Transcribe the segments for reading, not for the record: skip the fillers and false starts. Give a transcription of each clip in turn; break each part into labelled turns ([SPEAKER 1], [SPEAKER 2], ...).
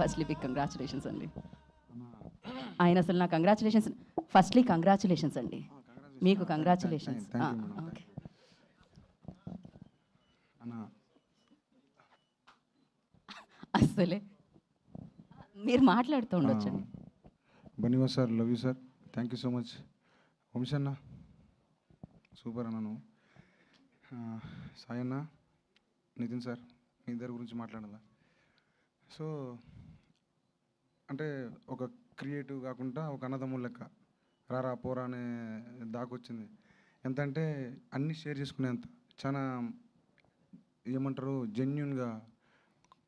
[SPEAKER 1] Firstly big congratulations అండి. ఆయన అసలు నా కంగ్రాచులేషన్స్ అండి. మీకు కంగ్రాచులేషన్స్. ఓకే అస్సలే మీరు మాట్లాడుతూ ఉండొచ్చండి.
[SPEAKER 2] Bunny Vas sir, love you sir, thank you so much. Vamsi అన్న సూపర్ అన్న నువ్వు. సాయి అన్న, నితిన్ సార్, మీ ఇద్దరి గురించి మాట్లాడాలా. సో అంటే ఒక క్రియేటివ్ కాకుండా ఒక అన్నదమ్ముల లెక్క రారా పోరా అనే దాకొచ్చింది. ఎంత అంటే అన్నీ షేర్ చేసుకునేంత చాలా ఏమంటారు జెన్యున్గా,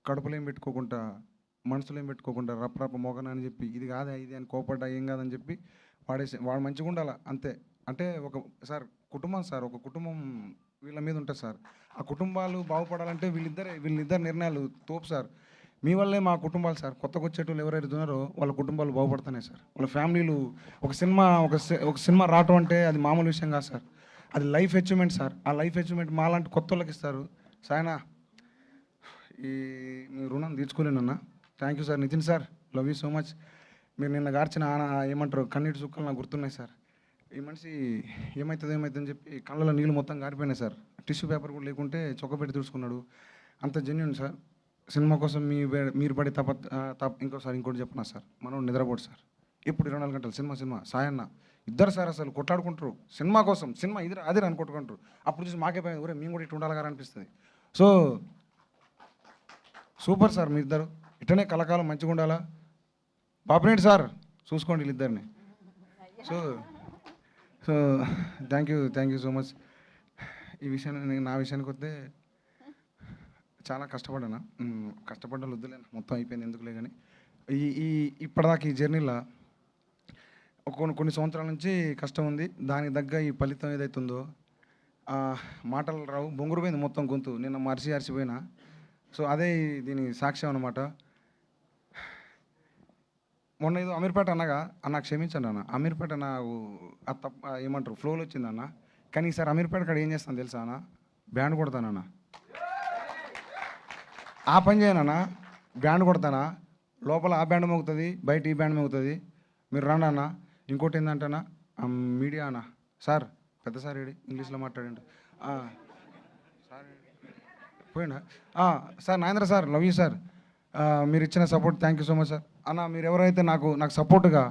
[SPEAKER 2] కడుపులో ఏం పెట్టుకోకుండా, మనసులో ఏం పెట్టుకోకుండా రప్ప మోగన అని చెప్పి ఇది కాదా ఇది అని కోపడ్డా ఏం కాదని చెప్పి వాడు మంచిగా ఉండాలి అంతే. అంటే ఒక సార్ కుటుంబం సార్, ఒక కుటుంబం వీళ్ళ మీద ఉంటుంది సార్. ఆ కుటుంబాలు బాగుపడాలంటే వీళ్ళిద్దరు నిర్ణయాలు తోపు సార్. మీ వల్లే మా కుటుంబాలు సార్, కొత్తగా వచ్చేటోళ్ళు ఎవరైతే ఉన్నారో వాళ్ళ కుటుంబాలు బాగుపడుతున్నాయి సార్. వాళ్ళ ఫ్యామిలీలు ఒక సినిమా రావటం అంటే అది మామూలు విషయం కాదు సార్, అది లైఫ్ అచీవ్మెంట్ సార్. ఆ లైఫ్ అచీవ్మెంట్ మాలాంటి కొత్త వాళ్ళకి ఇస్తారు. సాయనా మీ రుణం తీర్చుకోలేనన్నా. Thank you sir. Nitin sir, love you so much. మీరు నిన్న గార్చిన ఏమంటారు కన్నీటి చుక్కలు నాకు గుర్తున్నాయి సార్. ఈ మనిషి ఏమవుతుందని చెప్పి కళ్ళలో నీళ్ళు మొత్తం గారిపోయినాయి సార్. టిష్యూ పేపర్ కూడా లేకుంటే చొక్క పెట్టి తుడుచుకున్నాడు. అంత జెన్యున్ సార్. సినిమా కోసం మీరు పడి ఇంకోటి చెప్పినా సార్, మనం నిద్రపోడు సార్. ఇప్పుడు 24 గంటలు సినిమా సాయన్న ఇద్దరు సార్ అసలు కొట్లాడుకుంటారు సినిమా కోసం. సినిమా అదే అనుకుంటుకుంటారు. అప్పుడు చూసి మాకే పోయింది, ఊరే మేము కూడా ఇటు ఉండాలి గారు అనిపిస్తుంది. సో సూపర్ సార్ మీ ఇద్దరు, ఇట్టనే కలకాలం మంచిగా ఉండాలా. పాపనేంటి సార్ చూసుకోండి వీళ్ళిద్దరిని. So thank you so much. ఈ విషయాన్ని నా విషయానికి వస్తే చాలా కష్టపడ్డాను వద్దులేను, మొత్తం అయిపోయింది ఎందుకులే. కానీ ఇప్పటిదాకా ఈ జర్నీలో కొన్ని సంవత్సరాల నుంచి కష్టం ఉంది. దానికి తగ్గ ఈ ఫలితం ఏదైతుందో మాటలు రావు, బొంగురుపోయింది మొత్తం గొంతు. నిన్న అరిసిపోయినా. సో అదే దీని సాక్ష్యం అన్నమాట. మొన్న ఏదో అమీర్పేట అన్నగా అన్న క్షమించండి అన్న, అమీర్పేట నాకు ఏమంటారు ఫ్లోలో వచ్చిందన్న. కానీ ఈసారి అమీర్పేట కాడ ఏం చేస్తాను తెలుసా అన్న, బ్యాండ్ కొడతానన్న. ఆ పని చేయనన్నా, బ్యాండ్ కొడతానా, లోపల ఆ బ్యాండ్ మోగుతుంది, బయట ఈ బ్యాండ్ మోగుతుంది. మీరు రండి అన్న. ఇంకోటి ఏంటంటేనా మీడియా అన్న సార్, పెద్ద సార్ ఏడి ఇంగ్లీష్లో మాట్లాడండి సార్ పోయినా. Sir Nagendra sir, love you sir. మీరు ఇచ్చిన support thank you so much sir. అన్న మీరు ఎవరైతే నాకు సపోర్ట్గా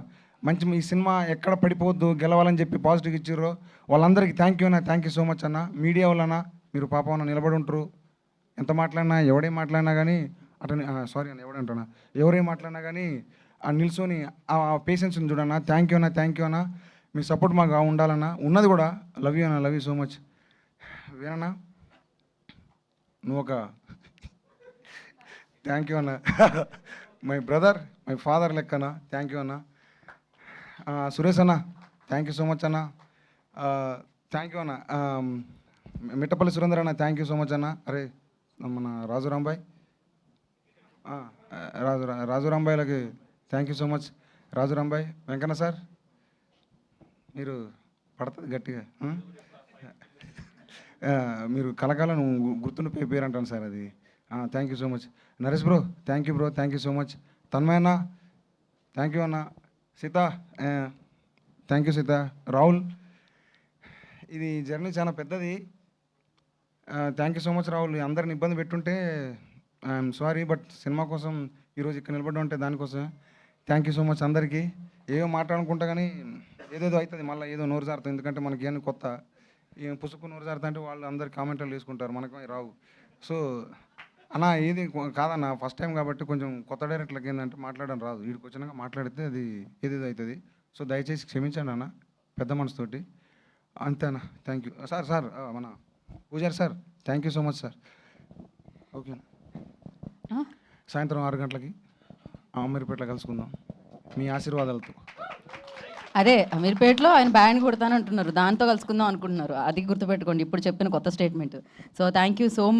[SPEAKER 2] మంచి ఈ సినిమా ఎక్కడ పడిపోవద్దు గెలవాలని చెప్పి పాజిటివ్గా ఇచ్చారో వాళ్ళందరికీ థ్యాంక్ యూ సో మచ్ అన్న. మీడియా వాళ్ళన్నా మీరు పాపం నిలబడి ఉంటారు. ఎంత మాట్లాడినా ఎవడేం మాట్లాడినా కానీ అతని సారీ అన్న ఎవడంటున్నా ఎవరేం మాట్లాడినా కానీ ఆ నిల్చొని ఆ పేషెన్స్ని చూడన్నా. థ్యాంక్ యూ అన్న. మీ సపోర్ట్ మాకు ఉండాలన్నా, ఉన్నది కూడా. Love you so much. వేనన్నా నువ్వు ఒక థ్యాంక్ యూ అన్న. మై బ్రదర్, మై ఫాదర్ లెక్కన థ్యాంక్ యూ అన్న. సురేష్ అన్న థ్యాంక్ యూ సో మచ్ అన్న. థ్యాంక్ యూ అన్న. మిట్టపల్లి సురేందర్ అన్న థ్యాంక్ యూ సో మచ్ అన్న. అరే మన రాజురాంబాయ్ రాజురాంబాయ్లకి థ్యాంక్ యూ సో మచ్. రాజురాంబాయ్ వెంకన్న సార్, మీరు పడుతుంది గట్టిగా, మీరు కలకాలం గుర్తుండిపోయే పేరు అంటాను సార్ అది. Thank you so much. Naresh bro thank you so much. Tanmay అన్న థ్యాంక్ యూ అన్న. Sita thank you Sita. రాహుల్, ఇది జర్నీ చాలా పెద్దది. Thank you so much Rahul. అందరిని ఇబ్బంది పెట్టుంటే ఐఎమ్ సారీ, బట్ సినిమా కోసం ఈరోజు ఇక్కడ నిలబడ్డా ఉంటే దానికోసం థ్యాంక్ యూ సో మచ్ అందరికీ. ఏదో మాట్లాడుకుంటా కానీ ఏదేదో అవుతుంది, మళ్ళీ ఏదో నోరు జారుతుంది. ఎందుకంటే మనకి ఏమైనా కొత్త పుసుకు నోరు జారుతా అంటే వాళ్ళు అందరు కామెంట్లు వేసుకుంటారు, మనకు రావు. సో అన్న ఏది కాదన్న, ఫస్ట్ టైం కాబట్టి కొంచెం కొత్త డైరెక్టర్లకి ఏంటంటే మాట్లాడడం రాదు. వీడికి వచ్చినాక మాట్లాడితే అది ఏదేదో అవుతుంది. సో దయచేసి క్షమించండి అన్న, పెద్ద మనసుతోటి. అంతేనా. Thank you sir. మన పూజారి sir thank you so much sir. Okay, సాయంత్రం 6 గంటలకి అమీర్పేటలో కలుసుకుందాం మీ ఆశీర్వాదాలతో.
[SPEAKER 1] అదే అమీర్పేటలో ఆయన బ్యాండ్ కొడతానంటున్నారు, దాంతో కలుసుకుందాం అనుకుంటున్నారు. అది గుర్తుపెట్టుకోండి ఇప్పుడు చెప్పిన కొత్త statement. So thank you so much.